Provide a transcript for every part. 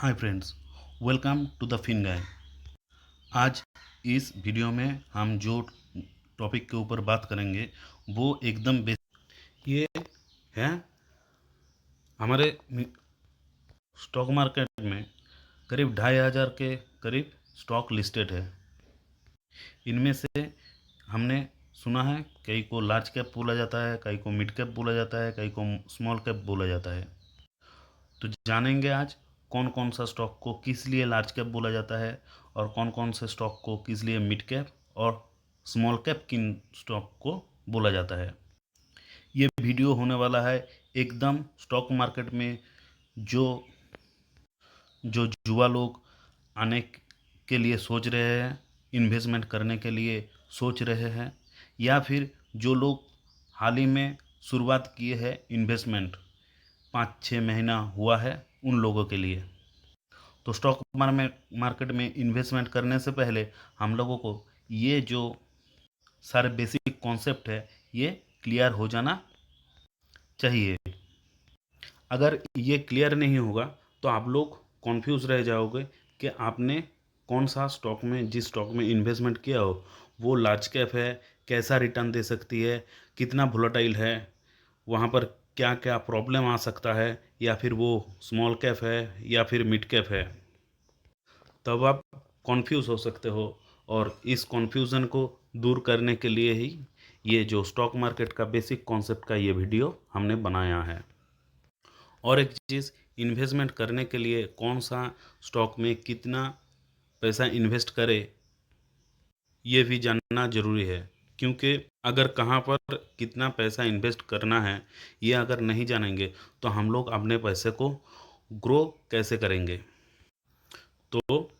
Hi friends, welcome to the Fin Guy. आज इस video में हम जो टॉपिक के ऊपर बात करेंगे वो एकदम बेसिक ये है। हमारे स्टॉक मार्केट में करीब 2500 के करीब स्टॉक लिस्टेड है। इनमें से हमने सुना है कई को लार्ज कैप बोला जाता है, कई को मिड कैप बोला जाता है, कई को स्मॉल कैप बोला जाता है। तो जानेंगे आज कौन कौन सा स्टॉक को किस लिए लार्ज कैप बोला जाता है और कौन कौन से स्टॉक को किस लिए मिड कैप और स्मॉल कैप किन स्टॉक को बोला जाता है। ये वीडियो होने वाला है एकदम स्टॉक मार्केट में जो जो युवा लोग आने के लिए सोच रहे हैं, इन्वेस्टमेंट करने के लिए सोच रहे हैं, या फिर जो लोग हाल ही में शुरुआत किए हैं इन्वेस्टमेंट 5-6 महीना हुआ है उन लोगों के लिए। तो स्टॉक मार्केट में इन्वेस्टमेंट करने से पहले हम लोगों को ये जो सारे बेसिक कॉन्सेप्ट है ये क्लियर हो जाना चाहिए। अगर ये क्लियर नहीं होगा तो आप लोग कॉन्फ्यूज़ रह जाओगे कि आपने कौन सा स्टॉक में जिस स्टॉक में इन्वेस्टमेंट किया हो वो लार्ज कैप है, कैसा रिटर्न दे सकती है, कितना वोलेटाइल है, वहाँ पर क्या क्या प्रॉब्लम आ सकता है, या फिर वो स्मॉल कैप है या फिर मिड कैप है। तब आप कॉन्फ्यूज़ हो सकते हो, और इस कॉन्फ्यूज़न को दूर करने के लिए ही ये जो स्टॉक मार्केट का बेसिक कॉन्सेप्ट का ये वीडियो हमने बनाया है। और एक चीज़, इन्वेस्टमेंट करने के लिए कौन सा स्टॉक में कितना पैसा इन्वेस्ट करे ये भी जानना ज़रूरी है, क्योंकि अगर कहाँ पर कितना पैसा इन्वेस्ट करना है ये अगर नहीं जानेंगे तो हम लोग अपने पैसे को ग्रो कैसे करेंगे। तो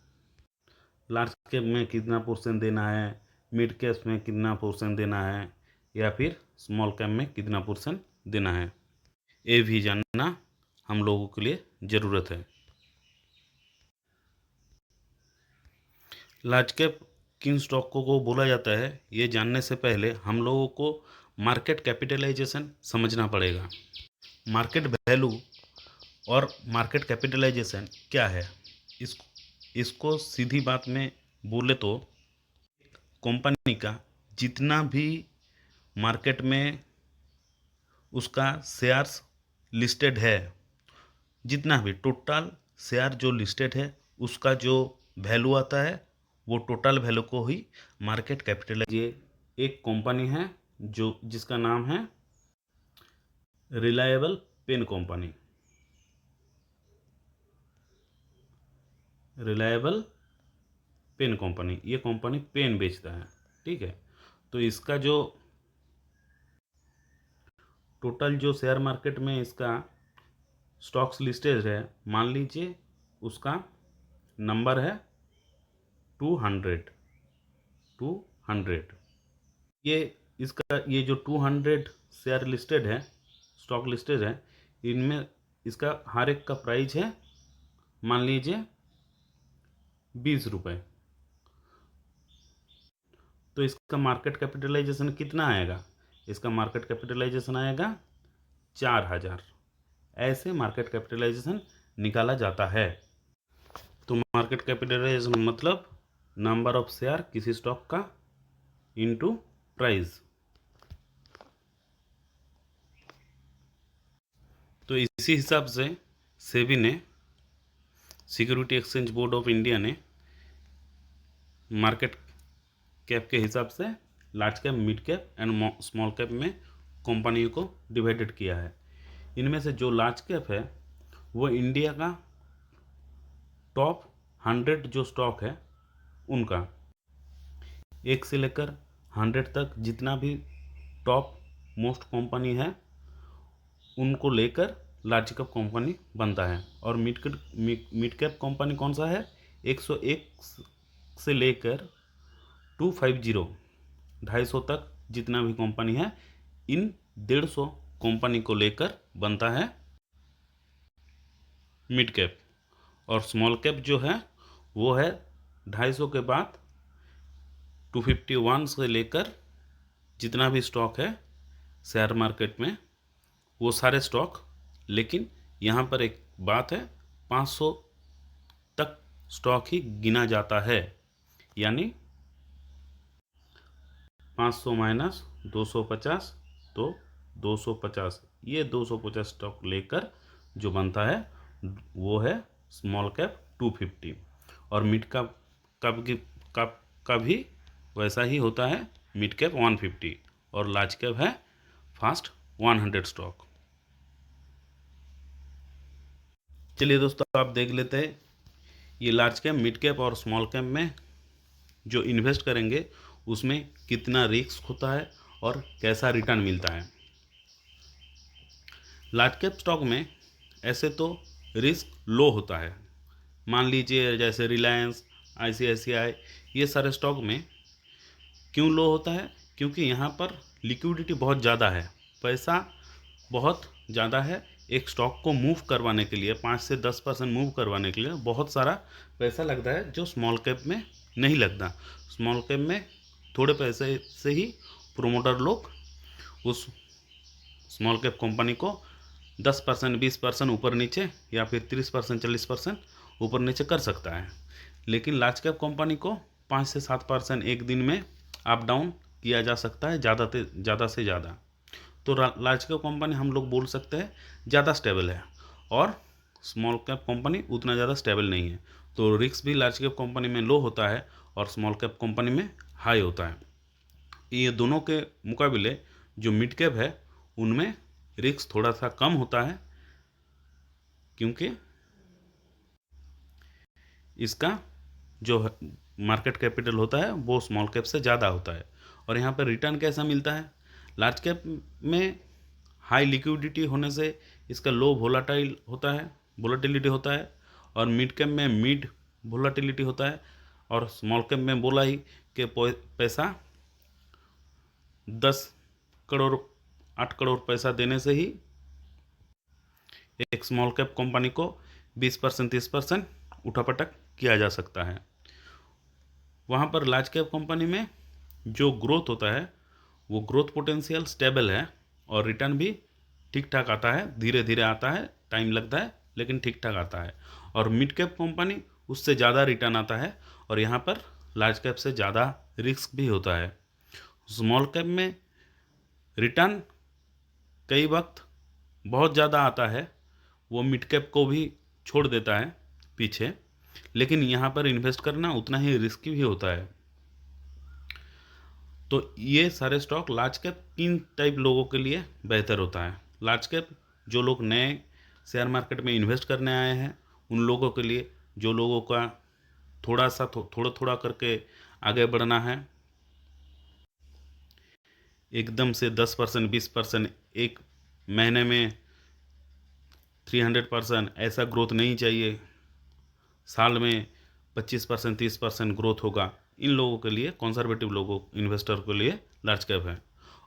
लार्ज कैप में कितना पोर्शन देना है, मिड कैप में कितना पोर्शन देना है, या फिर स्मॉल कैप में कितना पोर्शन देना है, ये भी जानना हम लोगों के लिए ज़रूरत है। लार्ज कैप किन स्टॉकों को बोला जाता है ये जानने से पहले हम लोगों को मार्केट कैपिटलाइजेशन समझना पड़ेगा। मार्केट वैल्यू और मार्केट कैपिटलाइजेशन क्या है, इस इसको सीधी बात में बोले तो कंपनी का जितना भी मार्केट में उसका शेयर्स लिस्टेड है, जितना भी टोटल शेयर जो लिस्टेड है उसका जो वैल्यू आता है वो टोटल वैल्यू को ही मार्केट कैपिटल। ये एक कंपनी है जो जिसका नाम है reliable pen company. Reliable pen company, ये कंपनी पेन बेचता है, ठीक है। तो इसका जो टोटल जो शेयर मार्केट में इसका स्टॉक्स लिस्टेड है, मान लीजिए उसका नंबर है 200। ये ये जो 200 शेयर लिस्टेड है, स्टॉक लिस्टेड है, इनमें इसका हर एक का प्राइस है मान लीजिए 20 रुपये। तो इसका मार्केट कैपिटलाइजेशन कितना आएगा, इसका मार्केट कैपिटलाइजेशन आएगा 4000। ऐसे मार्केट कैपिटलाइजेशन निकाला जाता है। तो मार्केट कैपिटलाइजेशन मतलब नंबर ऑफ शेयर किसी स्टॉक का इनटू प्राइस। तो इसी हिसाब से सेबी ने, security exchange board of India ने, मार्केट कैप के हिसाब से large cap, mid cap and small cap में कंपनियों को डिवाइडेड किया है। इनमें से जो लार्ज कैप है वो इंडिया का टॉप 100 जो स्टॉक है उनका 1 से लेकर 100 तक जितना भी टॉप मोस्ट कंपनी है उनको लेकर लार्ज कैप कंपनी बनता है। और मिड कैप कंपनी कौन सा है, 101 से लेकर 250 250 तक जितना भी कंपनी है, इन 150 कंपनी को लेकर बनता है मिड कैप। और स्मॉल कैप जो है वो है 250 के बाद 251 से लेकर जितना भी स्टॉक है शेयर मार्केट में वो सारे स्टॉक। लेकिन यहाँ पर एक बात है, 500 स्टॉक ही गिना जाता है, यानी 500 माइनस 250 तो 250, ये 250 स्टॉक लेकर जो बनता है वो है स्मॉल कैप 250। और मिड कैप का भी वैसा ही होता है, मिड कैप 150 और लार्ज कैप है फास्ट 100 स्टॉक। चलिए दोस्तों, आप देख लेते हैं ये लार्ज कैप, मिड कैप और स्मॉल कैप में जो इन्वेस्ट करेंगे उसमें कितना रिस्क होता है और कैसा रिटर्न मिलता है। लार्ज कैप स्टॉक में ऐसे तो रिस्क लो होता है, मान लीजिए जैसे रिलायंस, आईसीआईसीआई, ये सारे स्टॉक में क्यों लो होता है, क्योंकि यहाँ पर लिक्विडिटी बहुत ज़्यादा है, पैसा बहुत ज़्यादा है। एक स्टॉक को मूव करवाने के लिए 5 से 10% मूव करवाने के लिए बहुत सारा पैसा लगता है, जो स्मॉल कैप में नहीं लगता। स्मॉल कैप में थोड़े पैसे से ही प्रोमोटर लोग उस स्मॉल कैप कंपनी को 10% 20% ऊपर नीचे या फिर 30% 40% ऊपर नीचे कर सकता है। लेकिन लार्ज कैप कंपनी को 5 से 7% एक दिन में अप डाउन किया जा सकता है, ज़्यादा से ज़्यादा। तो लार्ज कैप कंपनी हम लोग बोल सकते हैं ज़्यादा स्टेबल है, और स्मॉल कैप कंपनी उतना ज़्यादा स्टेबल नहीं है। तो रिस्क भी लार्ज कैप कंपनी में लो होता है और स्मॉल कैप कंपनी में हाई होता है। ये दोनों के मुकाबले जो मिड कैप है उनमें रिस्क थोड़ा सा कम होता है, क्योंकि इसका जो मार्केट कैपिटल होता है वो स्मॉल कैप से ज़्यादा होता है। और यहाँ पर रिटर्न कैसा मिलता है, लार्ज कैप में हाई लिक्विडिटी होने से इसका लो वोलाटिलिटी होता है, और मिड कैप में मिड वोलाटिलिटी होता है, और स्मॉल कैप में बोला ही कि पैसा 10 करोड़ 8 करोड़ पैसा देने से ही एक स्मॉल कैप कंपनी को 20% 30% उठापटक किया जा सकता है। वहाँ पर लार्ज कैप कंपनी में जो ग्रोथ होता है वो ग्रोथ पोटेंशियल स्टेबल है, और रिटर्न भी ठीक ठाक आता है, धीरे धीरे आता है, टाइम लगता है लेकिन ठीक ठाक आता है। और मिड कैप कंपनी उससे ज़्यादा रिटर्न आता है, और यहाँ पर लार्ज कैप से ज़्यादा रिस्क भी होता है। स्मॉल कैप में रिटर्न कई वक्त बहुत ज़्यादा आता है, वो मिड कैप को भी छोड़ देता है पीछे, लेकिन यहाँ पर इन्वेस्ट करना उतना ही रिस्की भी होता है। तो ये सारे स्टॉक लार्ज कैप किन टाइप लोगों के लिए बेहतर होता है। लार्ज कैप जो लोग नए शेयर मार्केट में इन्वेस्ट करने आए हैं उन लोगों के लिए, जो लोगों का थोड़ा थोड़ा करके आगे बढ़ना है, एकदम से 10% 20% एक महीने में 300% ऐसा ग्रोथ नहीं चाहिए, साल में 25% 30% ग्रोथ होगा। इन लोगों के लिए, कंजर्वेटिव लोगों इन्वेस्टर के लिए लार्ज कैप है।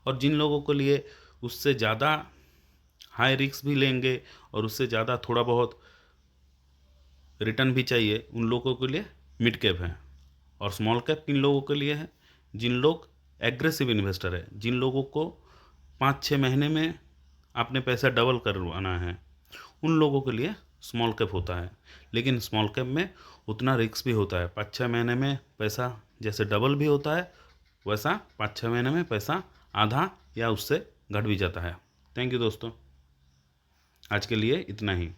और जिन लोगों के लिए उससे ज़्यादा हाई रिस्क भी लेंगे और उससे ज़्यादा थोड़ा बहुत रिटर्न भी चाहिए, उन लोगों के लिए मिड कैप है। और स्मॉल कैप किन लोगों के लिए है, जिन लोग एग्रेसिव इन्वेस्टर है, जिन लोगों को 5-6 महीने में अपने पैसा डबल करवाना है, उन लोगों के लिए स्मॉल कैप होता है। लेकिन स्मॉल कैप में उतना रिस्क भी होता है, 5-6 महीने में पैसा जैसे डबल भी होता है, वैसा 5-6 महीने में पैसा आधा या उससे घट भी जाता है। थैंक यू दोस्तों, आज के लिए इतना ही।